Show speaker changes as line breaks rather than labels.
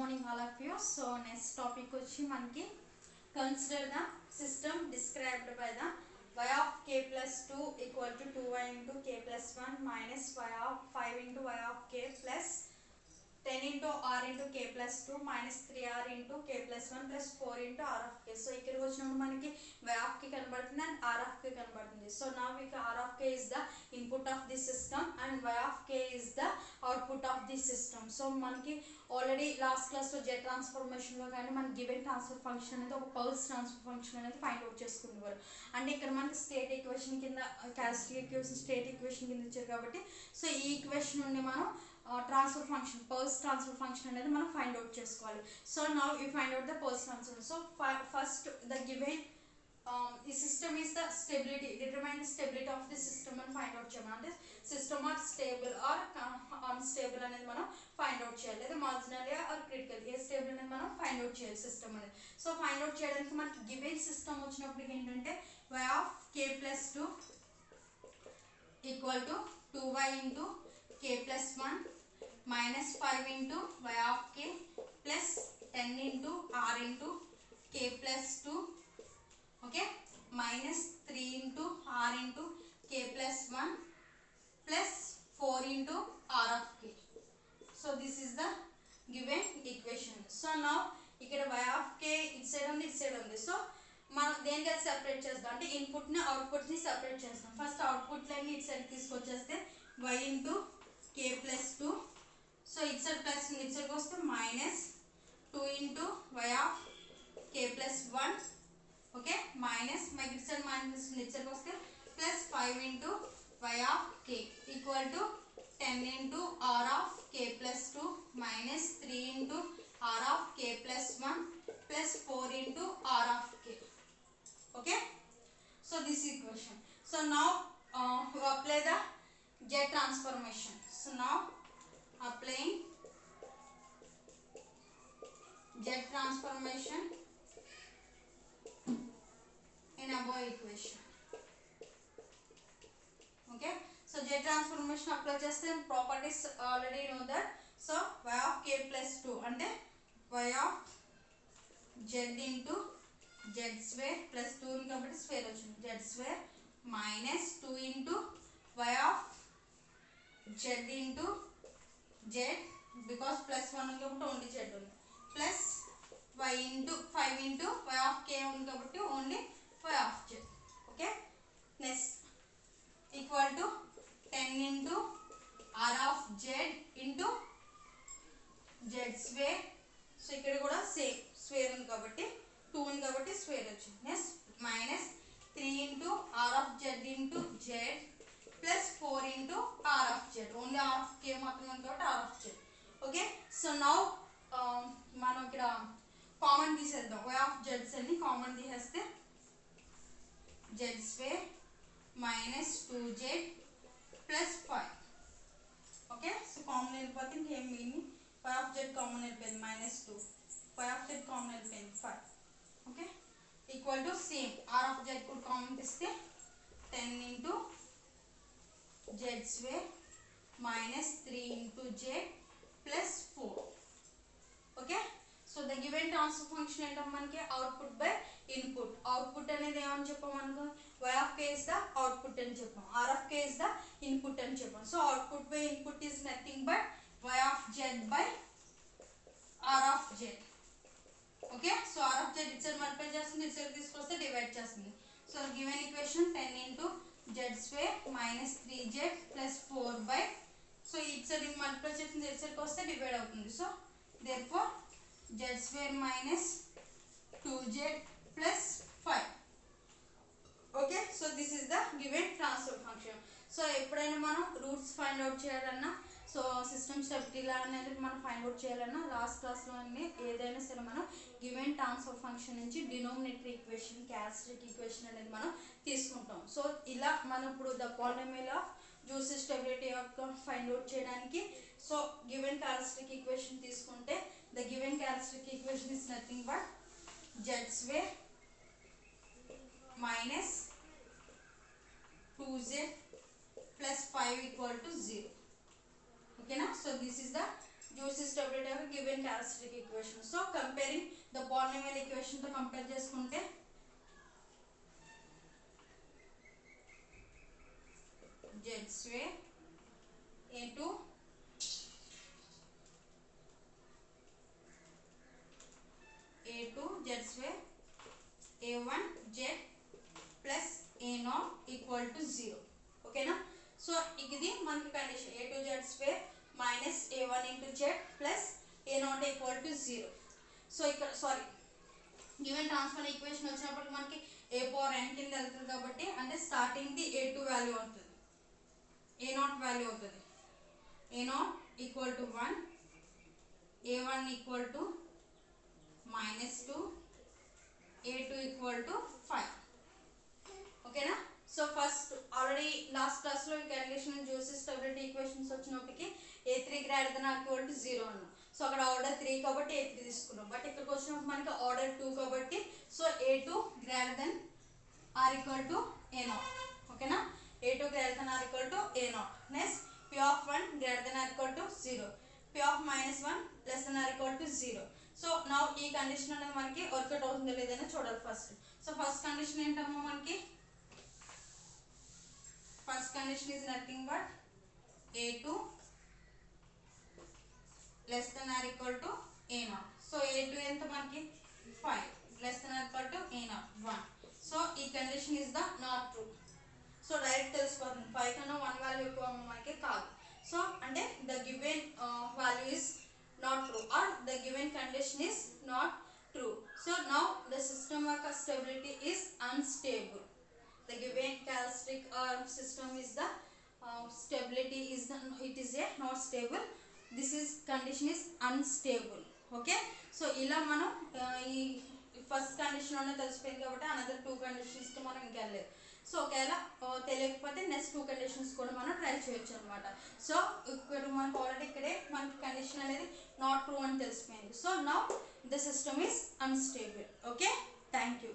morning all of you. So next topic వచ్చి మనకి consider the system described by the y of k plus 2 equal to 2y into k plus 1 minus y of 5 into y of k plus 10 into r into k plus 2 minus 3r into k plus 1 plus 4 into r of k. So ఇక్కడికి వచ్చినప్పుడు మనకి y of k కనబడుతుంది and r of k కనబడుతుంది. So now r of k is the input of the system and y of k is the output of the system. So మనకి already last క్లాస్లో jet ట్రాన్స్ఫర్మేషన్లో కానీ మనకి given transfer function అనేది ఒక pulse transfer function అనేది find out చేసుకునేవారు. అంటే ఇక్కడ మనకి స్టేట్ ఈక్వేషన్ కింద క్యారెక్టరిస్టిక్ ఈక్వేషన్ స్టేట్ ఈక్వేషన్ కింద ఇచ్చారు కాబట్టి సో ఈ ఈక్వేషన్ నుండి మనం transfer function pulse transfer function అనేది మనం ఫైండ్ అవుట్ చేసుకోవాలి. So now you find out the pulse transfer. So first the given the system is the stability, determine the stability of the system and find out చేయమంటే system or stable or unstable అనేది మనం find out చేయాలి. లేదా marginal or critical ఏ stable అనేది మనం find out చేయాలి system అనేది. సో ఫైండ్ అవుట్ చేయడానికి మనకి గివెన్ సిస్టమ్ వచ్చినప్పుడు ఏంటంటే y of k plus 2 equal to 2y into k plus 1 minus 5 into y of k plus 10 into r into k plus 2 okay minus 3 into r into k plus 1 plus 4 into r of k. So this is the given equation. So now ఇక్కడ y of k it side ఉంది it side ఉంది. So మనం దేనికి separate చేద్దాం అంటే input ని output ని separate చేస్తాం. First output line it side తీసుకొచ్చేస్తే y into k plus 2. So it side plus it side వస్తే minus 2 into y of k plus 1 okay minus it side minus it side वस्ते plus 5 into y of k equal to 10 into r of k plus 2 minus 3 into r of k plus 1 plus 4 into r of k. Okay, so this equation. So now we apply the jet transformation. So now applying jet transformation in above equation. Okay, so jet transformation apply చేస్తే properties already know that. So y of k plus 2 అంటే y of z into z square plus 2 ఉంది కాబట్టి square వచ్చింది z square minus 2 into y of z into z because plus 1 ఉంది కాబట్టి only z ఉంది plus y into 5 into y of k ఉంది కాబట్టి only y of z. Okay, next equal to 10 into r of z into z square. So ఇక్కడ కూడా same square ఉంది కాబట్టి 2 ఉంది కాబట్టి స్క్వేర్ వచ్చింది. Next minus 3 into r of z into z plus 4 into r of z only r of k మాత్రం ఉంది కాబట్టి r of z. Okay, so now మనం ఇక్కడ కామన్ తీసేద్దాం. y of z అని కామన్ తీసేస్తే z square minus 2z plus 5. Okay, so common వెళ్ళిపోతే ఇంకేం మిగిలింది y of z కామన్ వెళ్ళిపోయింది minus 2 y of z common వెళ్ళిపోయింది 5. Okay, equal to same r of z కూడా కామన్ తీస్తే 10 into z square minus 3 into z plus 4. Okay, so the given transfer function ఏంటో మనకి output by input. Output అనేది ఏమని చెప్పాం అనుకో y of k is the output అని చెప్పాం, r of k is the input అని చెప్పాం. So output by input is nothing but y of z by r of z. Okay, so r of z it side multiply చేస్తుంది it side తీసుకొస్తే divide చేస్తుంది. So given equation 10 into z square minus 3z plus 4 by so it side multiply చేస్తుంది it సైడ్కి వస్తే divide అవుతుంది. So therefore z square minus 2z plus 5. Okay, so this is the given transfer function. So ఎప్పుడైనా మనం roots find out చేయాలన్నా so system stability అనేది మనం find out చేయాలన్నా లాస్ట్ క్లాస్లో ఏదైనా సరే మనం గివెన్ ట్రాన్స్ఫర్ ఫంక్షన్ నుంచి డినోమినేటర్ ఈక్వేషన్ క్యారెక్టరిస్టిక్ ఈక్వేషన్ అనేది మనం తీసుకుంటాం. సో ఇలా మనం ఇప్పుడు the polynomial of juicy stability యొక్క ఫైండ్ అవుట్ చేయడానికి సో గివెన్ క్యారెక్టరిస్టిక్ ఈక్వేషన్ తీసుకుంటే the given characteristic equation is nothing but z square minus 2z plus 5 equal to 0. Okay na? So this is the juicy stability of a given characteristic equation. So comparing the polynomial equation to compare చేసుకుంటే z square into a2 z square a1 z plus a0 equal to 0. ఓకేనా. So ఇది మనకి condition a2 z square minus a1 into z plus a0 equal to 0. So ఇక్కడ sorry given transfer equation వచ్చినప్పుడు మనకి a power n కింద వెళ్తుంది కాబట్టి అంటే స్టార్టింగ్ ది a2 వాల్యూ అవుతుంది, a0 వాల్యూ అవుతుంది. a0 equal to 1, a1 equal to -2, a2 equal to 5. ఓకేనా. So first already last class లో కండిషన్ జ్యూసీ స్టెబిలిటీ ఈక్వేషన్స్ వచ్చినప్పటికి a3 greater than or equal to 0 అన్నాం. సో అక్కడ ఆర్డర్ 3 కాబట్టి a3 తీసుకున్నాం. బట్ ఇక్కడికి వచ్చినప్పుడు మనకి ఆర్డర్ 2 కాబట్టి so a2 greater than or equal to a0. ఓకేనా. a2 greater than or equal to a0. Next p of 1 greater than or equal to 0, p of -1 less than or equal to 0. So now ఈ condition అనేది మనకి work out అవుతుందో లేదని చూడాలి first. So first condition ఏంటమ్మా మనకి, first condition is nothing but a2 less than or equal to a0. So a2 ఎంత మనకి 5 less than or equal to a0 1. So ఈ condition is the not true. So direct తెలిసిపోతుంది 5 కన్నా 1 value ఎక్కువ మనకి కాదు. సో అంటే the given value is not true or the given condition is not true. So now the system of stability is unstable. The given characteristic system is the stability is the, it is a not stable. This is condition is unstable. Okay. So ఇలా మనం ఈ first condition లోనే తెలిసిపోయింది కాబట్టి another 2 conditions తో మనం ఇంకా వెళ్ళలేదు. సో ఒకవేళ తెలియకపోతే నెక్స్ట్ 2 కండిషన్స్ కూడా మనం ట్రై చేయొచ్చు అనమాట. సో ఇక్కడ మనకు ఆల్రెడీ ఇక్కడే మనకి కండిషన్ అనేది నాట్ ట్రూ అని తెలిసిపోయింది. So now the system is unstable. Okay. Thank you.